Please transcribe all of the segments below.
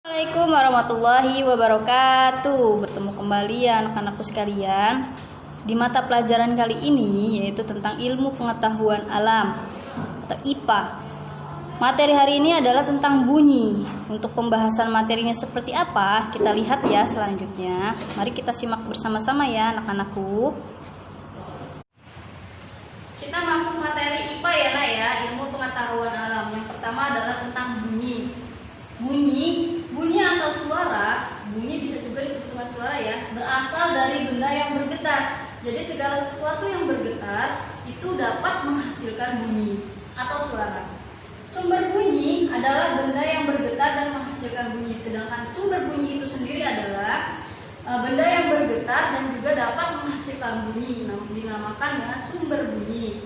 Assalamualaikum warahmatullahi wabarakatuh. Bertemu kembali ya anak-anakku sekalian di mata pelajaran kali ini, yaitu tentang ilmu pengetahuan alam atau IPA. Materi hari ini adalah tentang bunyi. Untuk pembahasan materinya seperti apa, kita lihat ya selanjutnya. Mari kita simak bersama-sama ya anak-anakku. Kita masuk materi IPA ya nak ya, ilmu pengetahuan alam. Yang pertama adalah tentang bunyi. Bunyi atau suara, bunyi bisa juga disebut dengan suara ya, berasal dari benda yang bergetar. Jadi segala sesuatu yang bergetar itu dapat menghasilkan bunyi atau suara. Sumber bunyi adalah benda yang bergetar dan menghasilkan bunyi. Sedangkan sumber bunyi itu sendiri adalah benda yang bergetar dan juga dapat menghasilkan bunyi, dinamakan dengan sumber bunyi.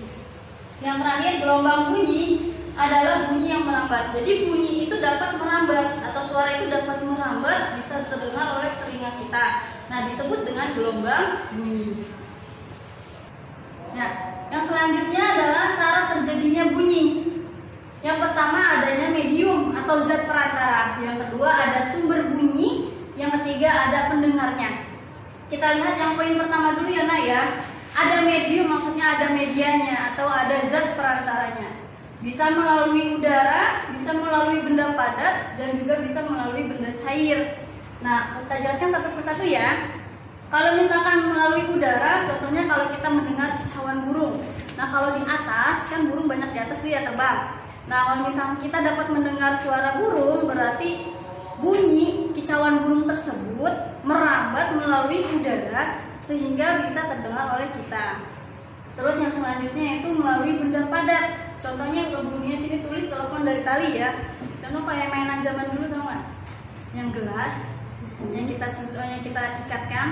Yang terakhir, gelombang bunyi adalah bunyi yang merambat. Jadi bunyi itu dapat merambat atau suara itu dapat merambat, bisa terdengar oleh telinga kita. Nah, disebut dengan gelombang bunyi. Nah, yang selanjutnya adalah syarat terjadinya bunyi. Yang pertama adanya medium atau zat perantara. Yang kedua ada sumber bunyi. Yang ketiga ada pendengarnya. Kita lihat yang poin pertama dulu ya nak ya. Ada medium, maksudnya ada mediannya atau ada zat perantaranya. Bisa melalui udara, bisa melalui benda padat, dan juga bisa melalui benda cair. Nah, kita jelaskan satu persatu ya. Kalau misalkan melalui udara, contohnya kalau kita mendengar kicauan burung. Nah, kalau di atas, kan burung banyak di atas tuh ya terbang. Nah, kalau misalkan kita dapat mendengar suara burung, berarti bunyi kicauan burung tersebut merambat melalui udara sehingga bisa terdengar oleh kita. Terus yang selanjutnya itu melalui benda padat. Contohnya kalau bunyinya sini tulis telepon dari tali ya. Contoh kayak mainan zaman dulu tau nggak? Yang gelas, yang kita ikatkan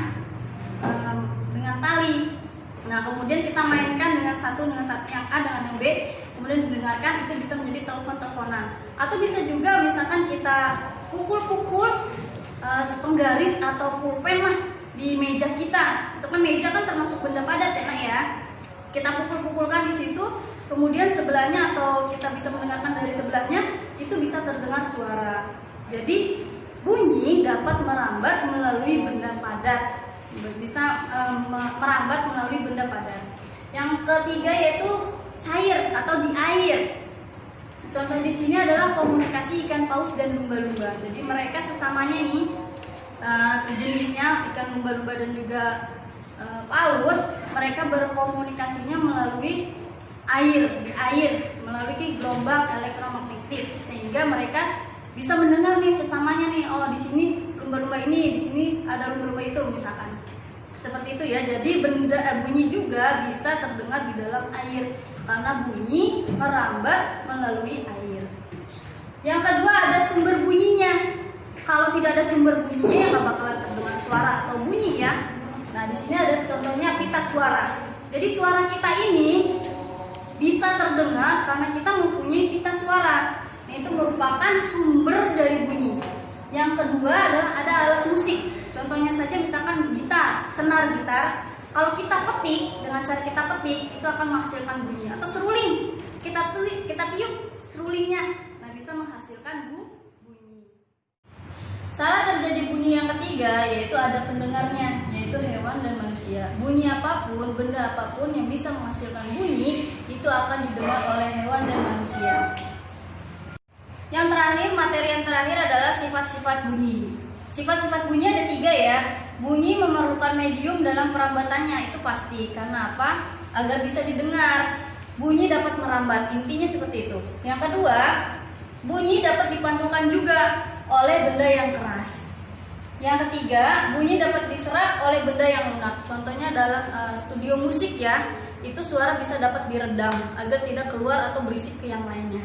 dengan tali. Nah kemudian kita mainkan dengan satu yang A dengan yang B, kemudian didengarkan, itu bisa menjadi telepon-teleponan. Atau bisa juga misalkan kita pukul-pukul penggaris atau pulpen lah di meja kita. Itu kan meja kan termasuk benda padat ya. Kita pukul-pukulkan di situ, kemudian sebelahnya atau kita bisa mendengarkan dari sebelahnya, itu bisa terdengar suara. Jadi bunyi dapat merambat melalui benda padat, bisa merambat melalui benda padat. Yang ketiga yaitu cair atau di air. Contoh di sini adalah komunikasi ikan paus dan lumba-lumba. Jadi mereka sesamanya nih sejenisnya ikan lumba-lumba dan juga paus, mereka berkomunikasinya melalui air, melalui gelombang elektromagnetik, sehingga mereka bisa mendengar nih sesamanya nih, oh di sini lumba-lumba ini, di sini ada lumba-lumba itu misalkan. Seperti itu ya. Jadi bunyi juga bisa terdengar di dalam air karena bunyi merambat melalui air. Yang kedua ada sumber bunyinya. Kalau tidak ada sumber bunyinya ya nggak bakalan terdengar suara atau bunyi ya. Nah di sini ada contohnya pita suara. Jadi suara kita ini bisa terdengar karena kita mempunyai pita suara. Nah, itu merupakan sumber dari bunyi. Yang kedua adalah ada alat musik. Contohnya saja misalkan gitar, senar gitar. Kalau kita petik, dengan cara kita petik itu akan menghasilkan bunyi. Atau seruling, kita tiup serulingnya, nah bisa menghasilkan bunyi. Syarat terjadi bunyi yang ketiga yaitu ada pendengarnya, yaitu hewan dan manusia. Bunyi apapun, benda apapun yang bisa menghasilkan bunyi itu akan didengar oleh hewan dan manusia. Yang terakhir, materi yang terakhir adalah sifat-sifat bunyi. Sifat-sifat bunyi ada 3 ya. Bunyi memerlukan medium dalam perambatannya, itu pasti. Karena apa? Agar bisa didengar. Bunyi dapat merambat, intinya seperti itu. Yang kedua, bunyi dapat dipantulkan juga oleh benda yang keras. Yang ketiga, bunyi dapat diserap oleh benda yang lunak. Contohnya dalam studio musik ya, itu suara bisa dapat diredam agar tidak keluar atau berisik ke yang lainnya.